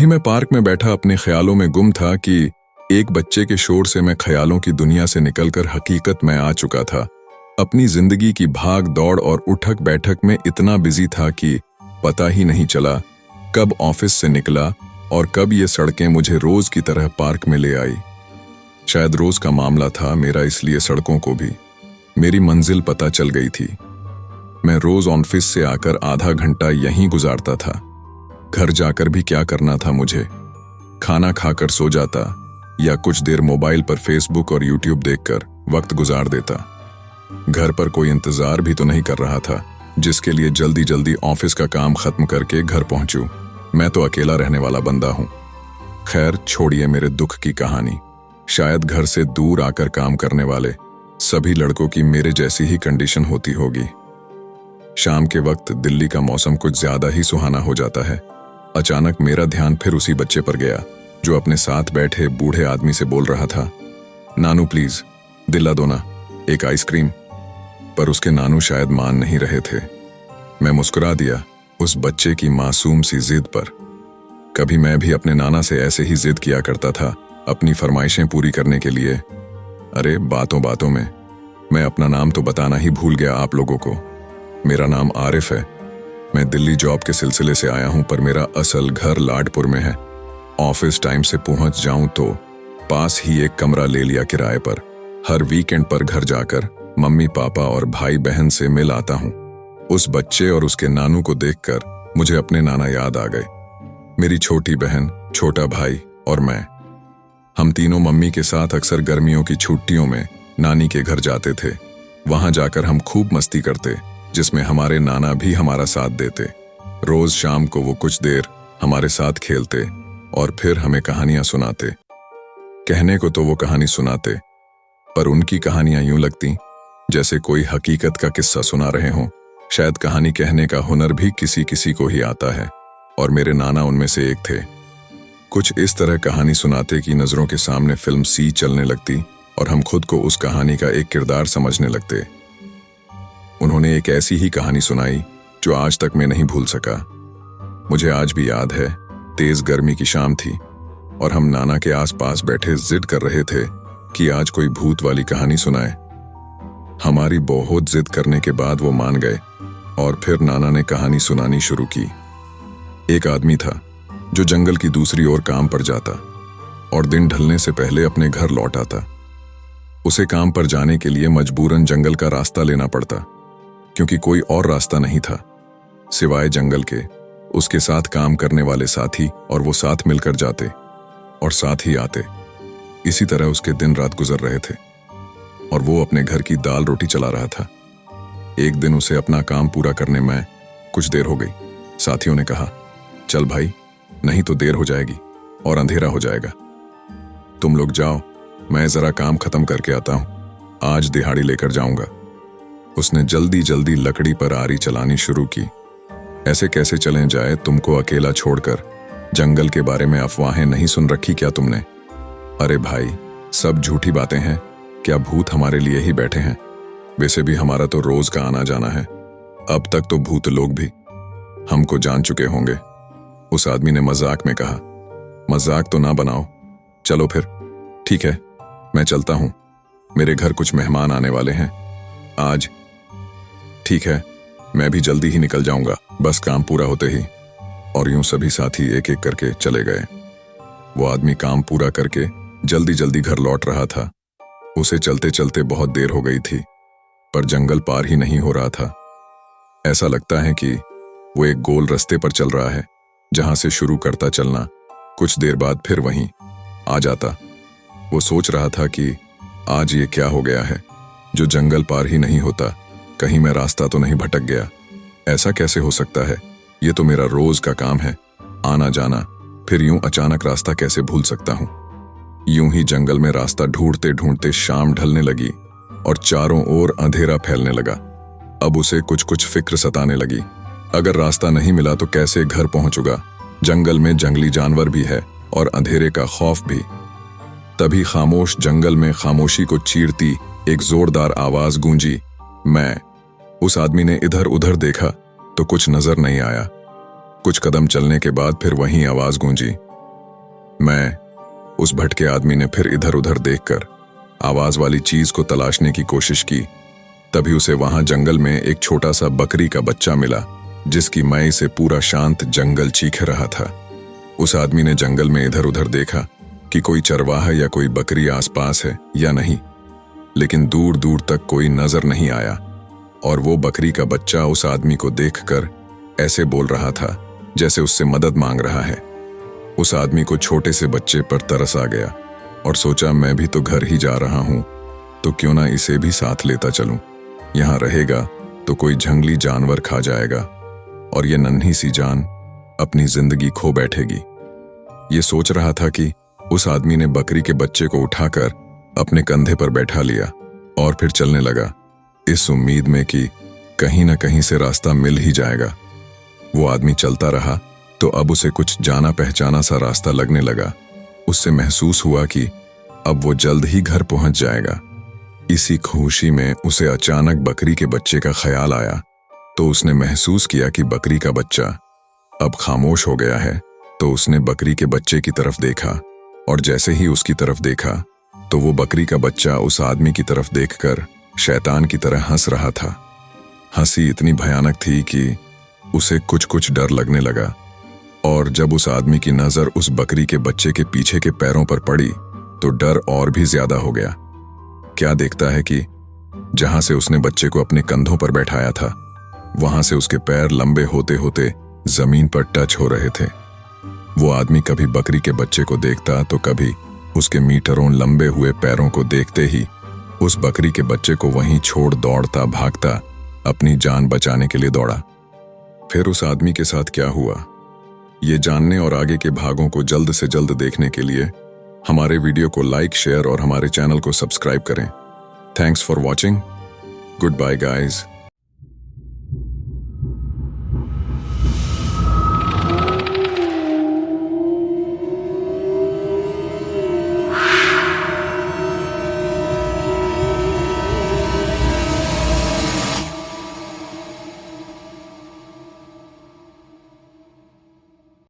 वहीं मैं पार्क में बैठा अपने ख्यालों में गुम था कि एक बच्चे के शोर से मैं ख्यालों की दुनिया से निकलकर हकीकत में आ चुका था। अपनी जिंदगी की भाग दौड़ और उठक बैठक में इतना बिजी था कि पता ही नहीं चला कब ऑफिस से निकला और कब ये सड़कें मुझे रोज की तरह पार्क में ले आई। शायद रोज का मामला था मेरा, इसलिए सड़कों को भी मेरी मंजिल पता चल गई थी। मैं रोज ऑफिस से आकर आधा घंटा यहीं गुजारता था। घर जाकर भी क्या करना था मुझे, खाना खाकर सो जाता या कुछ देर मोबाइल पर फेसबुक और यूट्यूब देखकर वक्त गुजार देता। घर पर कोई इंतजार भी तो नहीं कर रहा था जिसके लिए जल्दी जल्दी ऑफिस का काम खत्म करके घर पहुंचूं। मैं तो अकेला रहने वाला बंदा हूं। खैर छोड़िए मेरे दुख की कहानी। शायद घर से दूर आकर काम करने वाले सभी लड़कों की मेरे जैसी ही कंडीशन होती होगी। शाम के वक्त दिल्ली का मौसम कुछ ज्यादा ही सुहाना हो जाता है। अचानक मेरा ध्यान फिर उसी बच्चे पर गया जो अपने साथ बैठे बूढ़े आदमी से बोल रहा था, नानू प्लीज दिला दो ना एक आइसक्रीम। पर उसके नानू शायद मान नहीं रहे थे। मैं मुस्कुरा दिया उस बच्चे की मासूम सी जिद पर। कभी मैं भी अपने नाना से ऐसे ही जिद किया करता था अपनी फरमाइशें पूरी करने के लिए। अरे बातों बातों में मैं अपना नाम तो बताना ही भूल गया आप लोगों को। मेरा नाम आरिफ है। मैं दिल्ली जॉब के सिलसिले से आया हूं, पर मेरा असल घर लाडपुर में है। ऑफिस टाइम से पहुंच जाऊं तो पास ही एक कमरा ले लिया किराए पर। हर वीकेंड पर घर जाकर मम्मी पापा और भाई बहन से मिल आता हूं। उस बच्चे और उसके नानू को देखकर मुझे अपने नाना याद आ गए। मेरी छोटी बहन, छोटा भाई और मैं, हम तीनों मम्मी के साथ अक्सर गर्मियों की छुट्टियों में नानी के घर जाते थे। वहां जाकर हम खूब मस्ती करते, जिसमें हमारे नाना भी हमारा साथ देते। रोज शाम को वो कुछ देर हमारे साथ खेलते और फिर हमें कहानियां सुनाते। कहने को तो वो कहानी सुनाते, पर उनकी कहानियां यूं लगती जैसे कोई हकीकत का किस्सा सुना रहे हों। शायद कहानी कहने का हुनर भी किसी किसी को ही आता है, और मेरे नाना उनमें से एक थे। कुछ इस तरह कहानी सुनाते कि नजरों के सामने फिल्म सी चलने लगती और हम खुद को उस कहानी का एक किरदार समझने लगते। उन्होंने एक ऐसी ही कहानी सुनाई जो आज तक मैं नहीं भूल सका। मुझे आज भी याद है, तेज गर्मी की शाम थी और हम नाना के आसपास बैठे जिद कर रहे थे कि आज कोई भूत वाली कहानी सुनाए। हमारी बहुत जिद करने के बाद वो मान गए और फिर नाना ने कहानी सुनानी शुरू की। एक आदमी था जो जंगल की दूसरी ओर काम पर जाता और दिन ढलने से पहले अपने घर लौट आता। उसे काम पर जाने के लिए मजबूरन जंगल का रास्ता लेना पड़ता, क्योंकि कोई और रास्ता नहीं था सिवाय जंगल के। उसके साथ काम करने वाले साथी और वो साथ मिलकर जाते और साथ ही आते। इसी तरह उसके दिन रात गुजर रहे थे और वो अपने घर की दाल रोटी चला रहा था। एक दिन उसे अपना काम पूरा करने में कुछ देर हो गई। साथियों ने कहा, चल भाई, नहीं तो देर हो जाएगी और अंधेरा हो जाएगा। तुम लोग जाओ, मैं जरा काम खत्म करके आता हूं, आज दिहाड़ी लेकर जाऊंगा। उसने जल्दी जल्दी लकड़ी पर आरी चलानी शुरू की। ऐसे कैसे चलें जाए, तुमको अकेला छोड़कर। जंगल के बारे में अफवाहें नहीं सुन रखी क्या तुमने? अरे भाई, सब झूठी बातें हैं। क्या भूत हमारे लिए ही बैठे हैं? वैसे भी हमारा तो रोज का आना जाना है। अब तक तो भूत लोग भी हमको जान चुके होंगे। उस आदमी ने मजाक में कहा। मजाक तो ना बनाओ, चलो फिर। ठीक है, मैं चलता हूं, मेरे घर कुछ मेहमान आने वाले हैं आज। ठीक है, मैं भी जल्दी ही निकल जाऊंगा, बस काम पूरा होते ही। और यूं सभी साथी एक एक करके चले गए। वो आदमी काम पूरा करके जल्दी जल्दी घर लौट रहा था। उसे चलते चलते बहुत देर हो गई थी, पर जंगल पार ही नहीं हो रहा था। ऐसा लगता है कि वो एक गोल रास्ते पर चल रहा है, जहां से शुरू करता चलना कुछ देर बाद फिर वहीं आ जाता। वो सोच रहा था कि आज ये क्या हो गया है जो जंगल पार ही नहीं होता। कहीं मैं रास्ता तो नहीं भटक गया? ऐसा कैसे हो सकता है? ये तो मेरा रोज का काम है, आना जाना। फिर यूं अचानक रास्ता कैसे भूल सकता हूं? यूं ही जंगल में रास्ता ढूंढते ढूंढते शाम ढलने लगी और चारों ओर अंधेरा फैलने लगा। अब उसे कुछ कुछ फिक्र सताने लगी। अगर रास्ता नहीं मिला तो कैसे घर पहुंचूंगा? जंगल में जंगली जानवर भी है और अंधेरे का खौफ भी। तभी खामोश जंगल में खामोशी को चीरती एक जोरदार आवाज गूंजी, मैं। उस आदमी ने इधर उधर देखा तो कुछ नजर नहीं आया। कुछ कदम चलने के बाद फिर वही आवाज गूंजी, उस भटके आदमी ने फिर इधर उधर देखकर आवाज वाली चीज को तलाशने की कोशिश की। तभी उसे वहां जंगल में एक छोटा सा बकरी का बच्चा मिला, जिसकी मई से पूरा शांत जंगल चीख रहा था। उस आदमी ने जंगल में इधर उधर देखा कि कोई चरवाहा या कोई बकरी आसपास है या नहीं, लेकिन दूर दूर तक कोई नजर नहीं आया। और वो बकरी का बच्चा उस आदमी को देखकर ऐसे बोल रहा था जैसे उससे मदद मांग रहा है। उस आदमी को छोटे से बच्चे पर तरस आ गया और सोचा, मैं भी तो घर ही जा रहा हूं, तो क्यों ना इसे भी साथ लेता चलूं। यहां रहेगा तो कोई जंगली जानवर खा जाएगा और ये नन्ही सी जान अपनी जिंदगी खो बैठेगी। ये सोच रहा था कि उस आदमी ने बकरी के बच्चे को उठाकर अपने कंधे पर बैठा लिया और फिर चलने लगा, इस उम्मीद में कि कहीं ना कहीं से रास्ता मिल ही जाएगा। वो आदमी चलता रहा तो अब उसे कुछ जाना पहचाना सा रास्ता लगने लगा। उससे महसूस हुआ कि अब वो जल्द ही घर पहुंच जाएगा। इसी खुशी में उसे अचानक बकरी के बच्चे का ख्याल आया, तो उसने महसूस किया कि बकरी का बच्चा अब खामोश हो गया है। तो उसने बकरी के बच्चे की तरफ देखा और जैसे ही उसकी तरफ देखा तो वो बकरी का बच्चा उस आदमी की तरफ देखकर शैतान की तरह हंस रहा था। हंसी इतनी भयानक थी कि उसे कुछ कुछ डर लगने लगा। और जब उस आदमी की नजर उस बकरी के बच्चे के पीछे के पैरों पर पड़ी तो डर और भी ज्यादा हो गया। क्या देखता है कि जहां से उसने बच्चे को अपने कंधों पर बैठाया था, वहां से उसके पैर लंबे होते होते जमीन पर टच हो रहे थे। वो आदमी कभी बकरी के बच्चे को देखता तो कभी उसके मीटरों लंबे हुए पैरों को देखते ही उस बकरी के बच्चे को वहीं छोड़ दौड़ता भागता अपनी जान बचाने के लिए दौड़ा। फिर उस आदमी के साथ क्या हुआ, ये जानने और आगे के भागों को जल्द से जल्द देखने के लिए हमारे वीडियो को लाइक, शेयर और हमारे चैनल को सब्सक्राइब करें। Thanks for watching. Good bye guys.